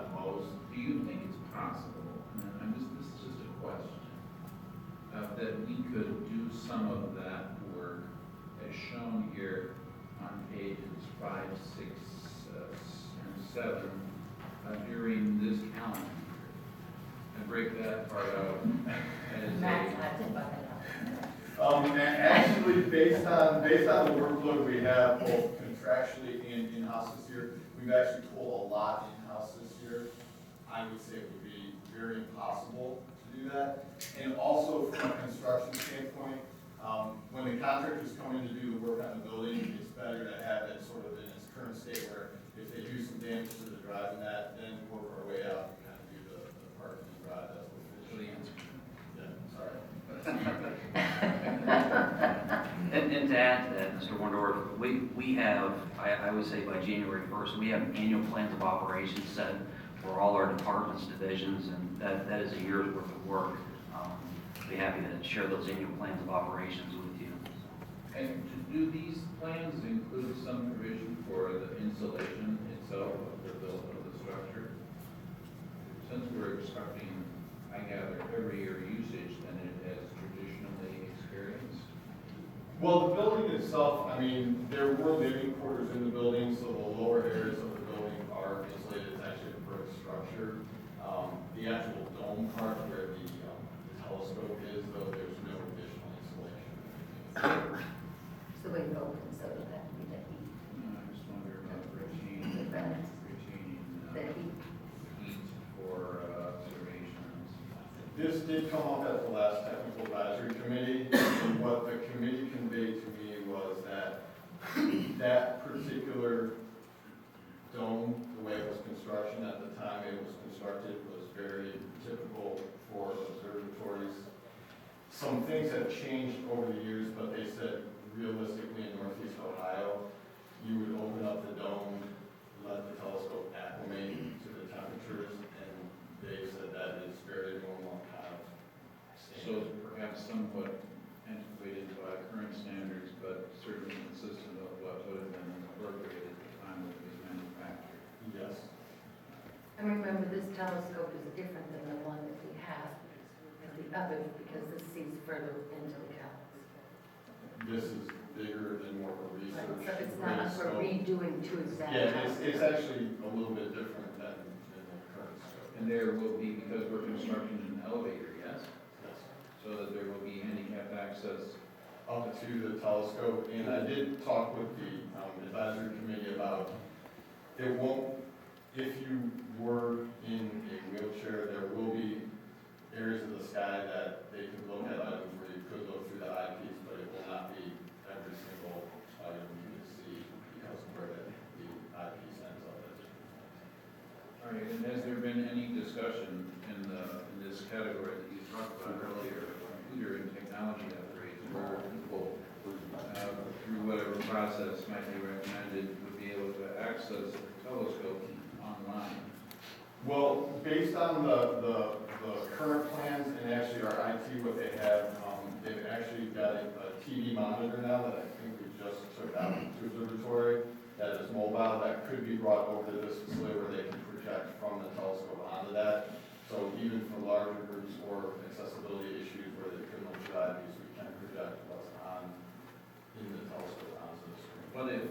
at most. Do you think it's possible, and this is just a question, that we could do some of that work as shown here on pages 5, 6, and 7 during this calendar year, and break that part out as Actually, based on the workload we have both contractually and in-house this year, we've actually pulled a lot in-house this year. I would say it would be very impossible to do that. And also from a construction standpoint, when the contractors come in to do the work on the building, it's better to have it sort of in its current state where if they do some damage to the drive and that, then work our way out and kind of do the parking and drive. That's what the answer. Yeah, sorry. And to add to that, Mr. Wondorf, we have, I would say by January 1st, we have annual plans of operations set for all our departments, divisions, and that is a year's worth of work. Be happy to share those annual plans of operations with you. And do these plans include some provision for the insulation itself of the structure? Since we're expecting, I gather, heavier usage than it has traditionally experienced. Well, the building itself, I mean, there were living quarters in the building, so the lower areas of the building are insulated. It's actually a brick structure. The actual dome part where the telescope is, though, there's no additional insulation. It's the way it opens, so it'll have to be that heat. I just wonder about retaining The heat. heat for observations. This did come up at the last technical advisory committee, and what the committee conveyed to me was that that particular dome, the way it was construction at the time it was constructed, was very typical for observatories. Some things have changed over the years, but they said realistically in Northeast Ohio, you would open up the dome, let the telescope acclimate to the temperatures, and they said that is very normal kind of So standard. perhaps somewhat antiquated by current standards, but certainly consistent with what would have been incorporated at the time that it was manufactured. Yes. And remember, this telescope is different than the one that we have, and the others, because this sees further into the galaxy. This is bigger and more of a Right, research. so it's not like we're scope. redoing two exact Yeah, it's telescopes. actually a little bit different than the current scope. And there will be, because we're constructing an elevator, yes? Yes. So that there will be handicapped access. Up to the telescope, and I did talk with the advisory committee about, it won't, if you were in a wheelchair, there will be areas of the sky that they could look at items where you could look through the eyepiece, but it will not be every single item you can see because of where the eyepiece ends up at different points. All right, and has there been any discussion in this category that you talked about earlier, computer and technology upgrades, where people, through whatever process might be recommended, would be able to access the telescope online? Well, based on the current plans and actually our IT, what they have, they've actually got a TV monitor now that I think we just took out to observatory that is mobile, that could be brought over to this facility where they can project from the telescope onto that. So even for larger groups or accessibility issues where they couldn't look at these, we can project what's on in the telescope onto the screen. What if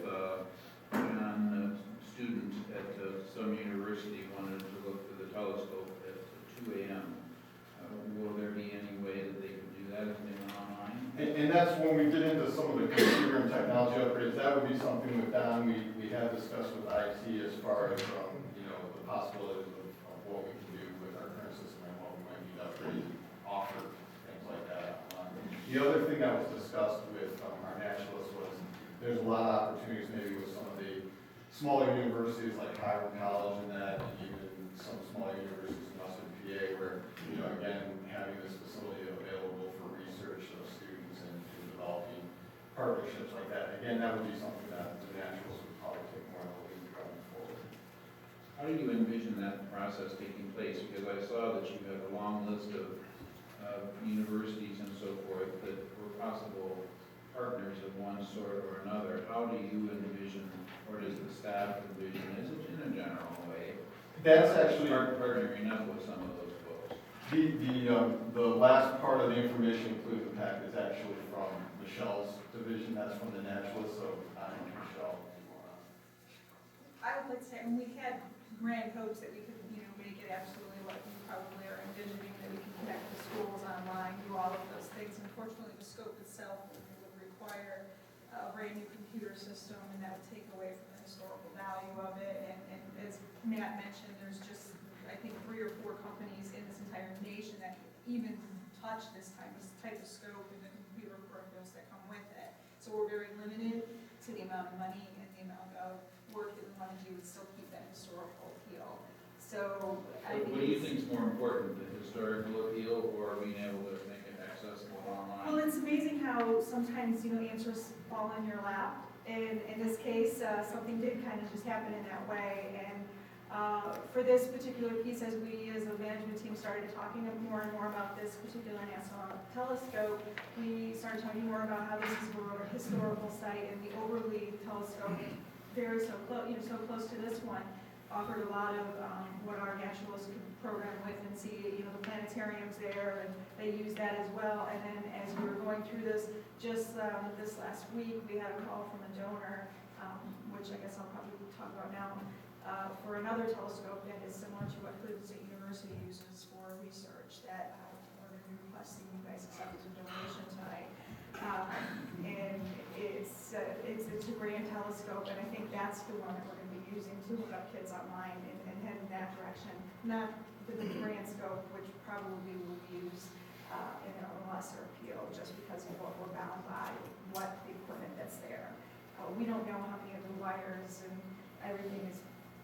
John, student at some university, wanted to look through the telescope at 2 a.m.? Will there be any way that they could do that if they went online? And that's when we get into some of the computer and technology upgrades, that would be something with Don, we have discussed with IT as far as, the possibilities of what we can do with our current system and what we might need to upgrade, offer, things like that. The other thing that was discussed with our naturalists was there's a lot of opportunities maybe with some of the smaller universities like Hiram College and that, and even some smaller universities in Western PA where, again, having this facility available for research of students and developing partnerships like that. Again, that would be something that the naturalists would probably take more of a lead going forward. How do you envision that process taking place? Because I saw that you have a long list of universities and so forth that were possible partners of one sort or another. How do you envision, or does the staff envision, is it in a general way, That's actually, Partnering up with some of those folks. the last part of the information included in the pack is actually from Michelle's division, that's from the naturalist, so I don't know, Michelle. if you wanna- I would like to say, and we had grand hopes that we could, make it absolutely what you probably are envisioning, that we can connect the schools online, do all of those things. Unfortunately, the scope itself would require a brand new computer system, and that would take away from the historical value of it. And as Matt mentioned, there's just, I think, 3 or 4 companies in this entire nation that can even touch this type of scope and the computer peripherals that come with it. So we're very limited to the amount of money and the amount of work that we want to do to still keep that historical appeal. So I think. What do you think is more important, the historical appeal or being able to make it accessible online? Well, it's amazing how sometimes, answers fall in your lap. And in this case, something did kind of just happen in that way. And for this particular piece, as we as a management team started talking more and more about this particular national telescope, we started talking more about how this is a historical site, and the Overley telescope, so close to this one, offered a lot of what our naturalists could program with and see, the planetariums there, and they use that as well. And then as we were going through this, just this last week, we had a call from a donor, which I guess I'll probably talk about now, for another telescope that is similar to what Cleveland State University uses for research that we're going to be requesting you guys accept as a donation tonight. And it's a grand telescope, and I think that's the one that we're going to be using to look up kids online and head in that direction. Not the grand scope, which probably will use in a lesser appeal, just because of what we're bound by, what the equipment that's there. We don't know how many of the wires and everything is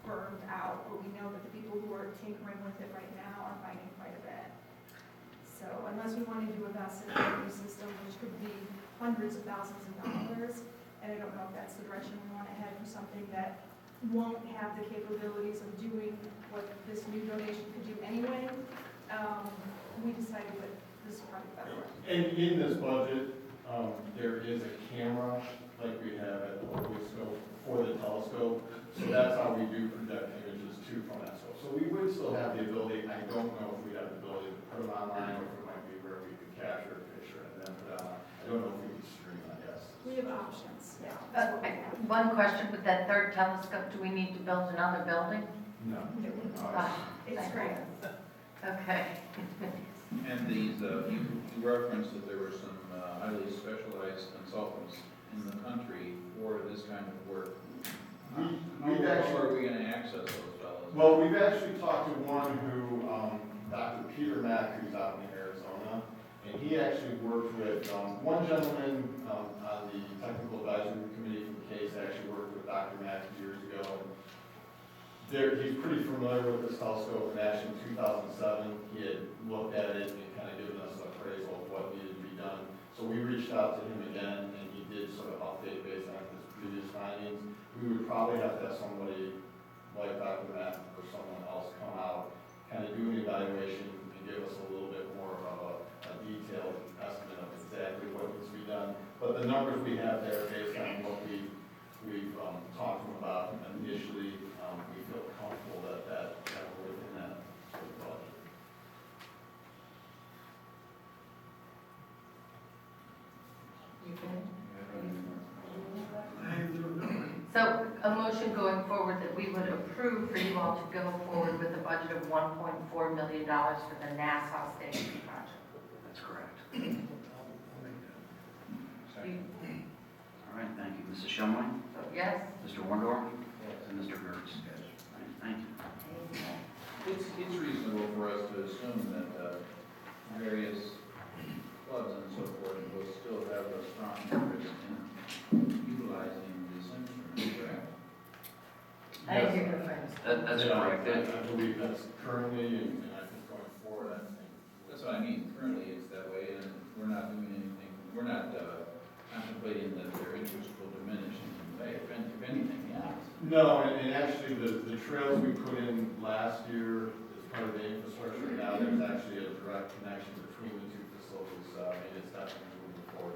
burned out, but we know that the people who are tinkering with it right now are finding quite a bit. So unless we want to do a massive new system, which could be hundreds of thousands of dollars, and I don't know if that's the direction we want to head for something that won't have the capabilities of doing what this new donation could do anyway, we decided that this is probably better. And in this budget, there is a camera like we have at the telescope for the telescope. So that's how we do project images too from that scope. So we would still have the ability, I don't know if we have the ability to put them online, or if it might be where we could capture a picture and then put it on. I don't know if we could stream, I guess. We have options, yeah. That's what we have. One question, with that third telescope, do we need to build another building? No. Ah, It's thank great. goodness. Okay. And these, you referenced that there were some highly specialized consultants in the country for this kind of work. How are we going to access those fellows? Well, we've actually talked to one who, Dr. Peter Mack, who's out in Arizona, and he actually worked with, one gentleman on the technical advisory committee from the case actually worked with Dr. Mack years ago. He's pretty familiar with this telescope, and actually in 2007, he had looked at it and kind of given us an appraisal of what needed to be done. So we reached out to him again, and he did sort of update based on his previous findings. We would probably have to have somebody like Dr. Matt or someone else come out, kind of do an evaluation and give us a little bit more of a detailed estimate of exactly what needs to be done. But the numbers we have there, based on what we've talked to them about initially, we feel comfortable that we're within that sort of budget. You finished? So a motion going forward that we would approve for you all to go forward with a budget of $1.4 million for the Nassau Station project. That's correct. Second. All right, thank you. Mrs. Shumway? So yes? Mr. Wondorf? Yes. And Mr. Gertz? Yes. All right, thank you. It's reasonable for us to assume that various clubs and so forth will still have a strong interest in utilizing this instrument, correct? I Yes. hear your friends. That's Yeah, correct. I believe that's currently, and I think going forward, I think. That's what I mean, currently it's that way, and we're not doing anything, we're not contemplating that their interest will diminish in any way, if anything, yeah. No, and actually, the trails we put in last year as part of the infrastructure, now there's actually a direct connection between the two facilities, and it's definitely moving forward.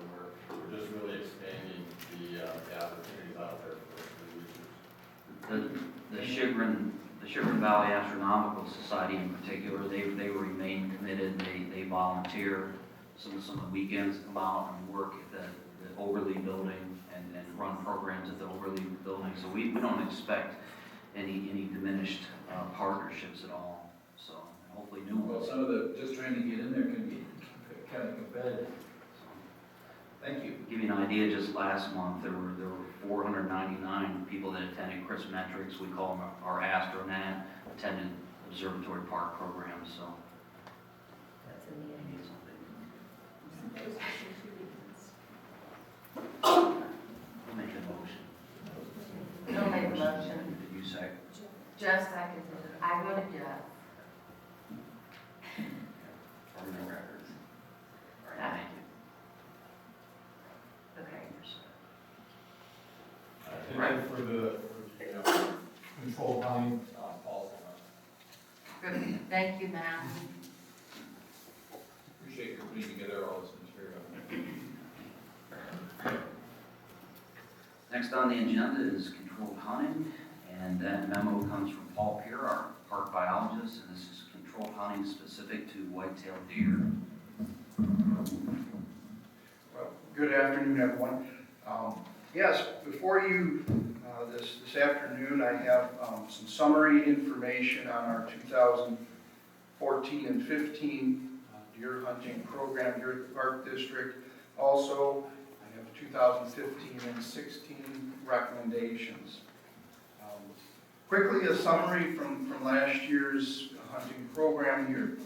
We're just really expanding the opportunities out there for research. The Chagrin the Sugar Valley Astronomical Society in particular, they remain committed. They volunteer some of the weekends, come out and work at the Overly building and run programs at the Overly building. So we don't expect any diminished partnerships at all. So hopefully new Well, ones. some of the, just trying to get in there can be kind of competitive. Thank you. To give you an idea, just last month, there were 499 people that attended Chris Metrics. We call them our astronaut, attended observatory park programs, so. That's in the we need something. I'll make a motion. Don't make a motion. Did you second? Jeff seconded it. I voted yes. For the records. All right, thank you. Okay. And then for the control line, Paul's on. Good. Thank you, Matt. Appreciate your putting together all this material. Next on the agenda is controlled hunting, and that memo comes from Paul Peer, our park biologist, and this is controlled hunting specific to white-tailed deer. Well, good afternoon, everyone. Yes, before you this afternoon, I have some summary information on our 2014 and 15 deer hunting program here at the Park District. Also, I have 2015 and 16 recommendations. Quickly, a summary from last year's hunting program here.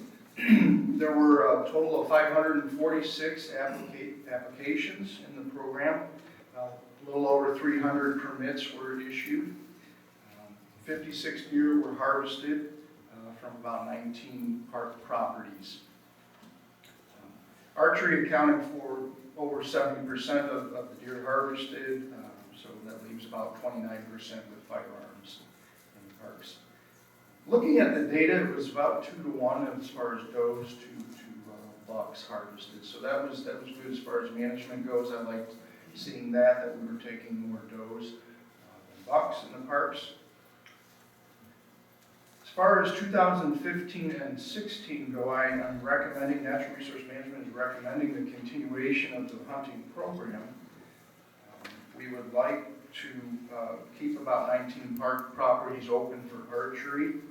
There were a total of 546 applications in the program. A little over 300 permits were issued. 56 deer were harvested from about 19 park properties. Archery accounted for over 70% of the deer harvested, so that leaves about 29% with firearms in the parks. Looking at the data, it was about 2 to 1 as far as does to bucks harvested. So that was good as far as management goes. I liked seeing that we were taking more does than bucks in the parks. As far as 2015 and 16 go, I'm recommending, Natural Resource Management is recommending the continuation of the hunting program. We would like to keep about 19 park properties open for archery.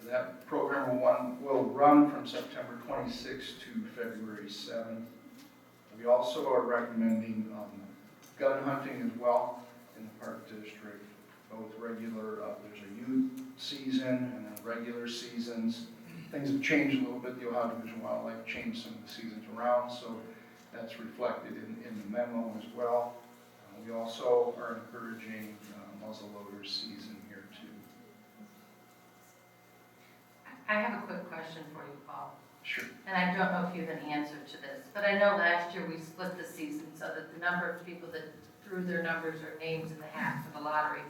That program will run from September 26th to February 7th. We also are recommending gun hunting as well in the Park District, both regular, there's a youth season and then regular seasons. Things have changed a little bit. The Ohio Division of Wildlife changed some of the seasons around, so that's reflected in the memo as well. We also are encouraging muzzleloader season here too. I have a quick question for you, Paul. Sure. And I don't know if you have an answer to this, but I know last year we split the season so that the number of people that threw their numbers or names in the hat for the lottery,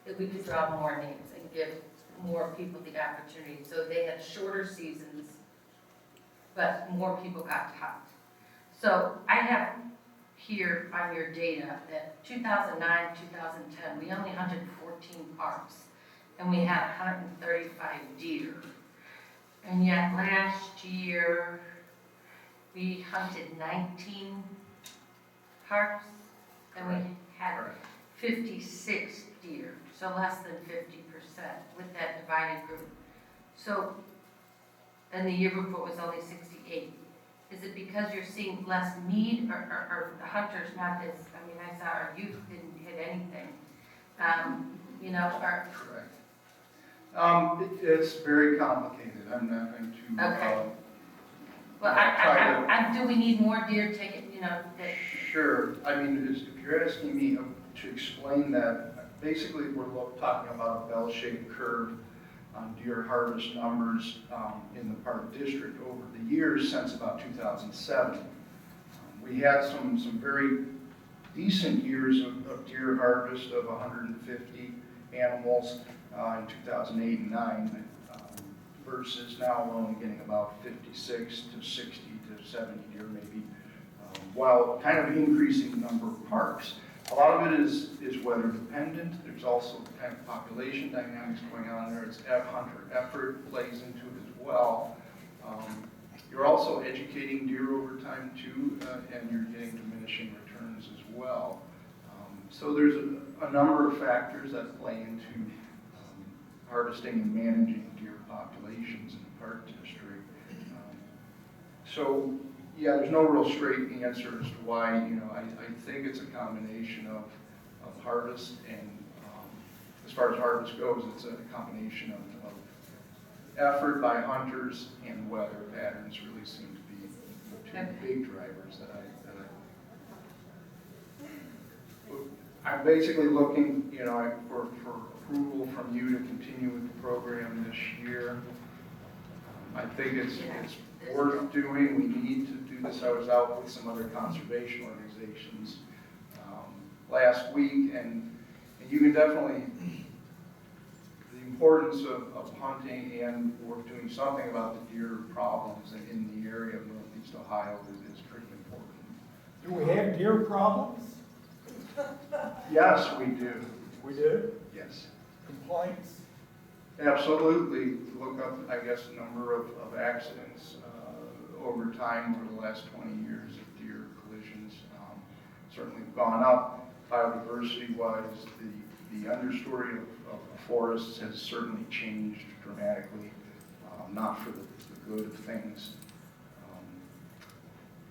that we could draw more names and give more people the opportunity. So they had shorter seasons, but more people got to hunt. So I have here on your data that 2009, 2010, we only hunted 14 parks, and we had 135 deer. And yet last year, we hunted 19 parks, and we had 56 deer, so less than 50% with that divided group. So, and the year before was only 68. Is it because you're seeing less need, or the hunters not as, I mean, I saw our youth didn't hit anything, you know, or... Correct. It's very complicated. I'm not going to. Okay. Well, do we need more deer ticket, you know, that... Sure. I mean, if you're asking me to explain that, basically we're talking about a bell-shaped curve on deer harvest numbers in the Park District over the years since about 2007. We had some very decent years of deer harvest of 150 animals in 2008 and 9 versus now we're only getting about 56 to 60 to 70 deer maybe, while kind of increasing the number of parks. A lot of it is weather dependent. There's also kind of population dynamics going on there. It's hunter effort plays into it as well. You're also educating deer over time too, and you're getting diminishing returns as well. So there's a number of factors that play into harvesting and managing deer populations in the Park District. So yeah, there's no real straight answer as to why. I think it's a combination of harvest and as far as harvest goes, it's a combination of effort by hunters and weather patterns really seem to be the two big drivers that I'm basically looking, for approval from you to continue with the program this year. I think it's worth doing. We need to do this. I was out with some other conservation organizations last week, and you can definitely, the importance of hunting and or doing something about the deer problems in the area of Northeast Ohio is pretty important. Do we have deer problems? Yes, we do. We do? Yes. Complaints? Absolutely. Look up, I guess, the number of accidents over time over the last 20 years of deer collisions. Certainly gone up. Biodiversity-wise, the understory of forests has certainly changed dramatically, not for the good of things.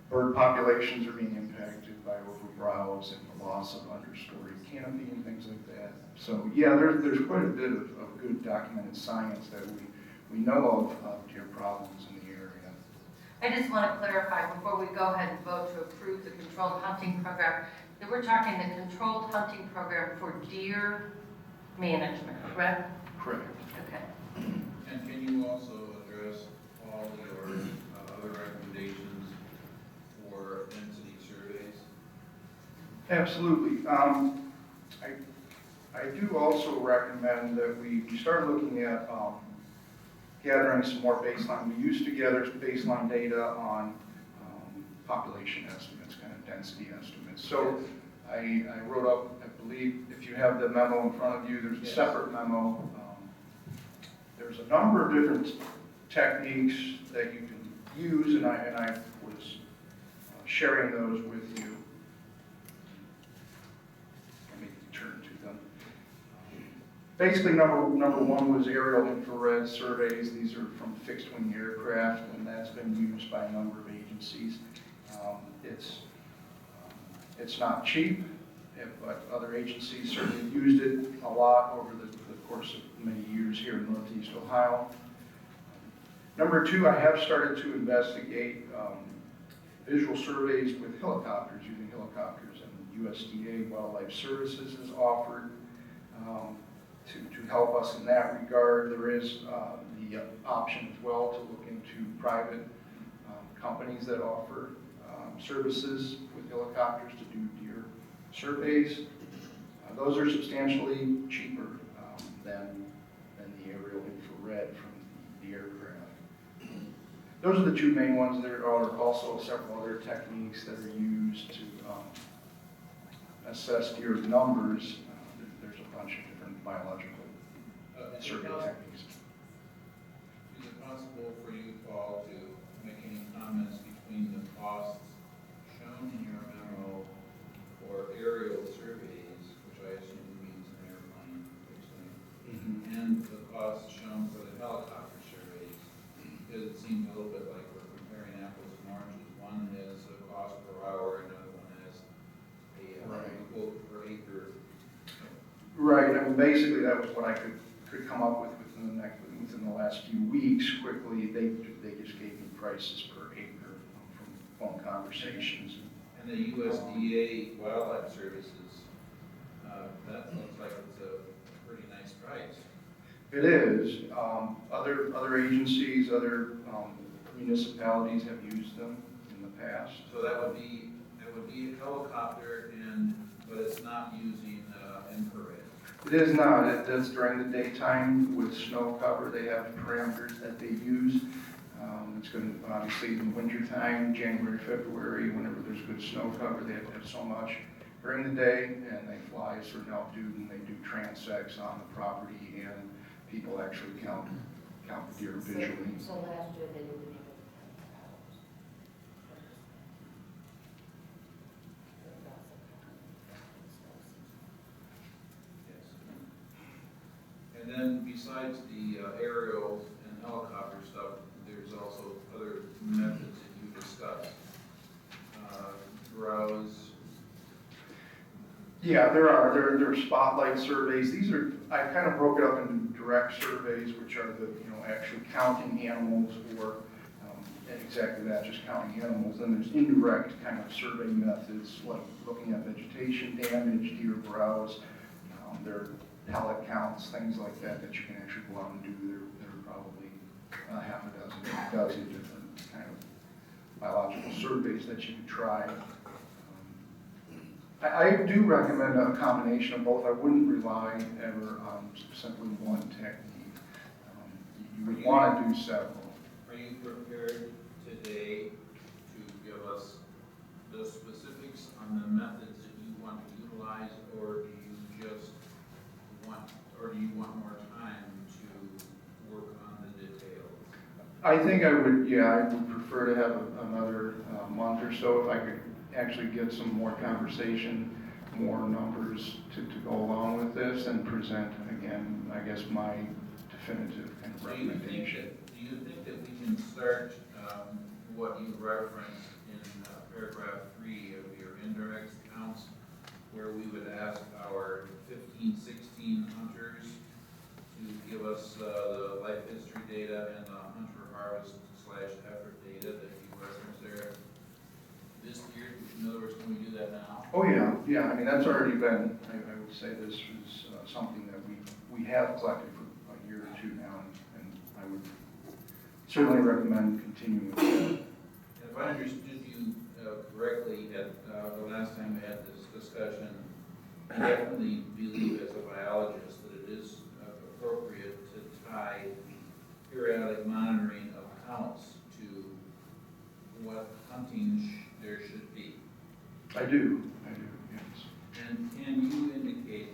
Bird populations are being impacted by overbrowse and the loss of understory canopy and things like that. So yeah, there's quite a bit of good documented science that we know of deer problems in the area. I just want to clarify before we go ahead and vote to approve the controlled hunting program, that we're talking the controlled hunting program for deer management, correct? Correct. Okay. And can you also address all your other recommendations for density surveys? Absolutely. I do also recommend that we start looking at gathering some more baseline. We used to gather baseline data on population estimates, kind of density estimates. So I wrote up, I believe, if you have the memo in front of you, there's a separate memo. There's a number of different techniques that you can use, and I was sharing those with you. Let me turn to them. Basically, number one was aerial infrared surveys. These are from fixed-wing aircraft, and that's been used by a number of agencies. It's not cheap, but other agencies certainly used it a lot over the course of many years here in Northeast Ohio. Number two, I have started to investigate visual surveys with helicopters, using helicopters, and USDA Wildlife Services has offered to help us in that regard. There is the option as well to look into private companies that offer services with helicopters to do deer surveys. Those are substantially cheaper than the aerial infrared from the aircraft. Those are the two main ones. There are also several other techniques that are used to assess deer numbers. There's a bunch of different biological survey techniques. Is it possible for you, Paul, to make any comments between the costs shown in your memo for aerial surveys, which I assume means an airplane, and the costs shown for the helicopter surveys? Because it seems a little bit like we're comparing apples and oranges. One has a cost per hour, another one has a quote per acre. Right. I mean, basically, that was what I could come up with within the last few weeks. Quickly, they just gave me prices per acre from phone conversations. And the USDA Wildlife Services, that looks like it's a pretty nice price. It is. Other agencies, other municipalities have used them in the past. So that would be a helicopter, but it's not using infrared. It is not. That's during the daytime with snow cover. They have parameters that they use. It's going to, obviously, in the wintertime, January, February, whenever there's good snow cover, they have to have so much during the day, and they fly a certain altitude, and they do transects on the property, and people actually count the deer visually. So last year they didn't even. Yes. And then besides the aerial and helicopter stuff, there's also other methods that you discussed. Drones. Yeah, there are spotlight surveys. These are, I kind of broke it up into direct surveys, which are the, actually counting animals, or exactly that, just counting animals. Then there's indirect kind of survey methods, like looking at vegetation damage, deer browse, there are pellet counts, things like that, that you can actually go out and do. There are probably half a dozen different kind of biological surveys that you can try. I do recommend a combination of both. I wouldn't rely ever on simply one technique. You would want to do several. Are you prepared today to give us the specifics on the methods that you want to utilize, or do you want more time to work on the details? I think I would prefer to have another month or so if I could actually get some more conversation, more numbers to go along with this, and present, again, I guess, my definitive kind of recommendation. Do you think that we can start what you referenced in paragraph 3 of your indirect counts, where we would ask our 15, 16 hunters to give us the life history data and the hunter harvest / effort data that you referenced there this year? In other words, can we do that now? Oh, yeah. I mean, that's already been, I would say this is something that we have collected for a year or two now, and I would certainly recommend continuing with that. If I understood you correctly at the last time we had this discussion, you definitely believe as a biologist that it is appropriate to tie periodic monitoring of counts to what hunting there should be. I do, yes. And can you indicate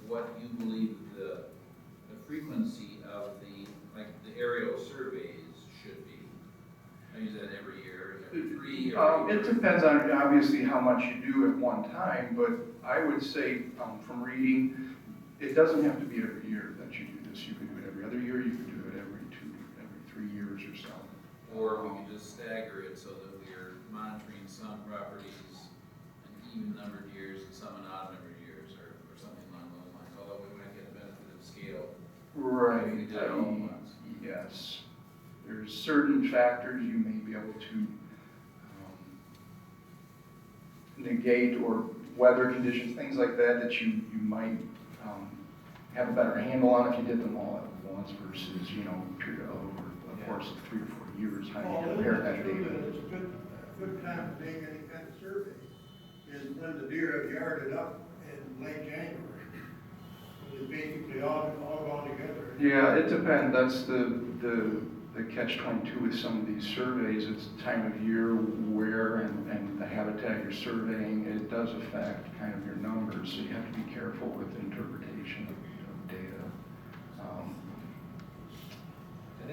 what you believe the frequency of the aerial surveys should be? I use that every year, every 3 or It depends on, obviously, how much you do at one time, but I would say, from reading, it doesn't have to be every year that you do this. You could do it every other year, you could do it every 3 years or so. Or we could just stagger it so that we're monitoring some properties an even number of years and some an odd number of years, or something along those lines, although we might get the benefit of scale. Right. If we did it all at once. Yes. There's certain factors you may be able to negate, or weather conditions, things like that, that you might have a better handle on if you did them all at once versus, period over a course of 3 or 4 years, how you compare that data. It's a good time to make any kind of survey is when the deer have yarded up in late January. It's basically all gone together. Yeah, it depends. That's the catch-22 with some of these surveys. It's the time of year, where, and the habitat you're surveying. It does affect kind of your numbers, so you have to be careful with interpretation of data.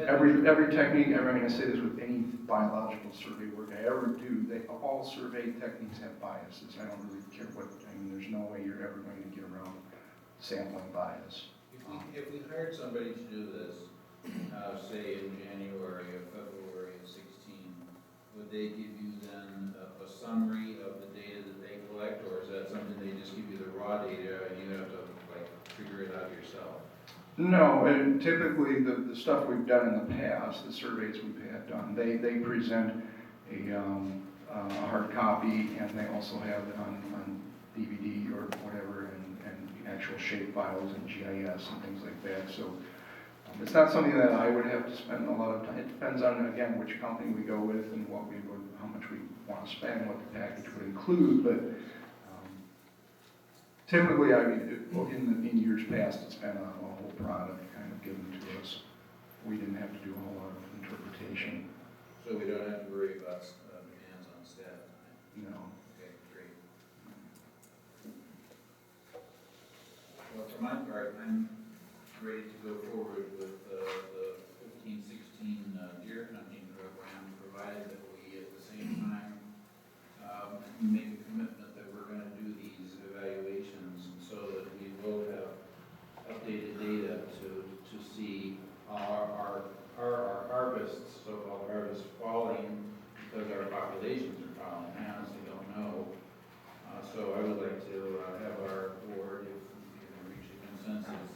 Every technique, I mean, I say this with any biological survey work I ever do, all survey techniques have biases. I don't really care there's no way you're ever going to get around sampling bias. If we hired somebody to do this, say in January or February of 16, would they give you then a summary of the data that they collect, or is that something they just give you the raw data and you have to figure it out yourself? No, and typically the stuff we've done in the past, the surveys we've had done, they present a hard copy, and they also have it on DVD or whatever, and actual shape files and GIS and things like that. So it's not something that I would have to spend a lot of time. It depends on, again, which company we go with and how much we want to spend, what the package would include. But typically, in years past, it's been a whole product kind of given to us. We didn't have to do a whole lot of interpretation. So we don't have to worry about demands on staff time? No. Okay, great. for my part, I'm ready to go forward with the 15-16 deer hunting program, provided that we at the same time make a commitment that we're going to do these evaluations so that we will have updated data to see our harvests, so-called harvests falling because our populations are falling. I honestly don't know. So I would like to have our board, if we can reach a consensus,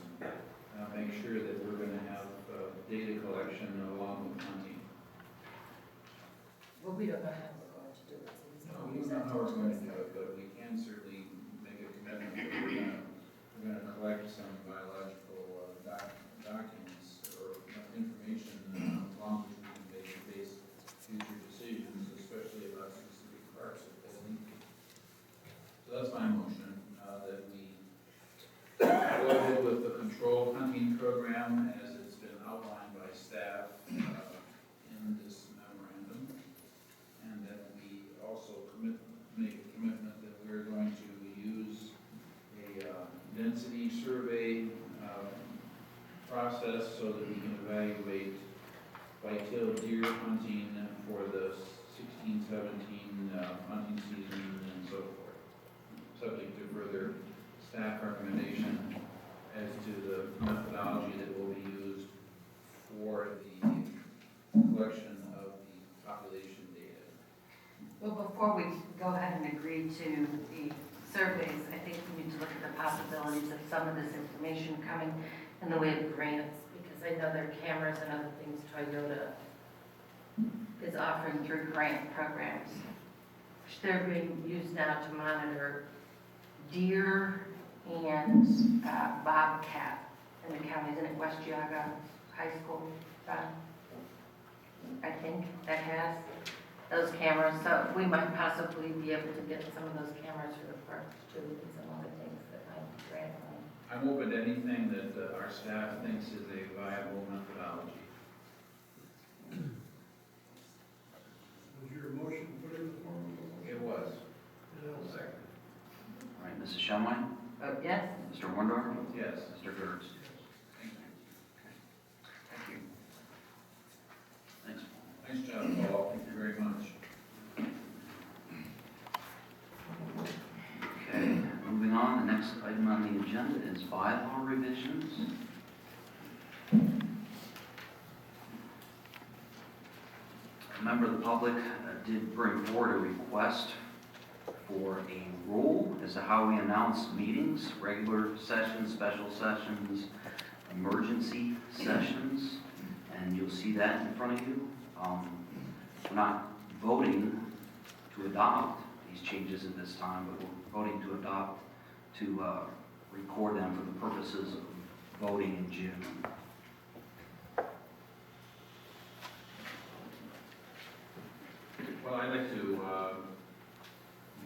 make sure that we're going to have data collection along with hunting. Well, we don't know how we're going to do it. so it's No, not we don't know how we're going to do it, but we can certainly make a commitment that we're going to collect some biological documents or information along which we can base future decisions, especially about specific parts of the technique. So that's my motion, that we go ahead with the control hunting program as it's been outlined by staff in this memorandum, and that we also make a commitment that we're going to use a density survey process so that we can evaluate whitetail deer hunting for the 16-17 hunting season and so forth, subject to further staff recommendation as to the methodology that will be used for the collection of the population data. Well, before we go ahead and agree to the surveys, I think we need to look at the possibilities of some of this information coming in the way of grants, because I know there are cameras and other things Toyota is offering through grant programs, which they're being used now to monitor deer and bobcat in the county. Isn't it West Geauga High School? I think that has those cameras, so we might possibly be able to get some of those cameras for the parks too, and some other things that might grant money. I'm open to anything that our staff thinks is a viable methodology. Was your motion put in the form of a motion? It was. And I'll second. All right, Mrs. Shumway? Vote yes? Mr. Wondorf? Yes. Mr. Gertz? Thank you. Thank you. Thanks. Nice job, Paul. Thank you very much. Okay, moving on, the next item on the agenda is bylaw revisions. A member of the public did bring forward a request for a rule as to how we announce meetings, regular sessions, special sessions, emergency sessions, and you'll see that in front of you. We're not voting to adopt these changes at this time, but we're voting to adopt, to record them for the purposes of voting in June. Well, I'd like to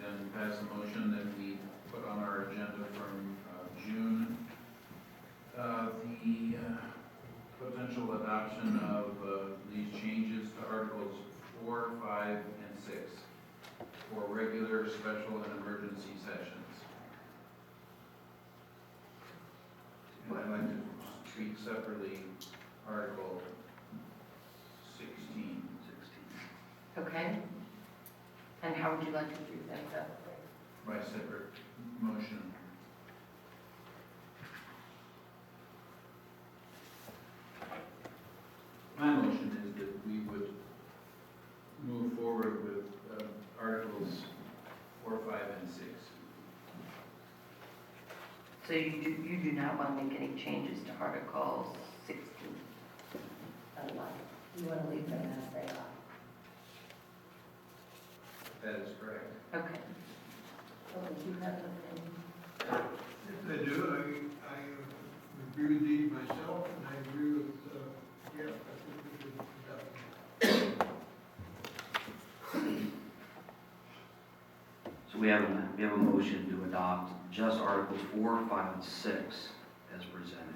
then pass a motion that we put on our agenda from June, the potential adoption of these changes to Articles 4, 5, and 6 for regular, special, and emergency sessions. And I'd like to treat separately Article 16. Okay. And how would you like to do that separately? By separate motion. My motion is that we would move forward with Articles 4, 5, and 6. So you do not want to make any changes to Article 16? You want to leave them as they are? That is correct. Okay. Okay, you have an opinion? Yes, I do. I agree with these myself, and I agree with, Jeff. I think we should adopt them. So we have a motion to adopt just Articles 4, 5, and 6 as presented.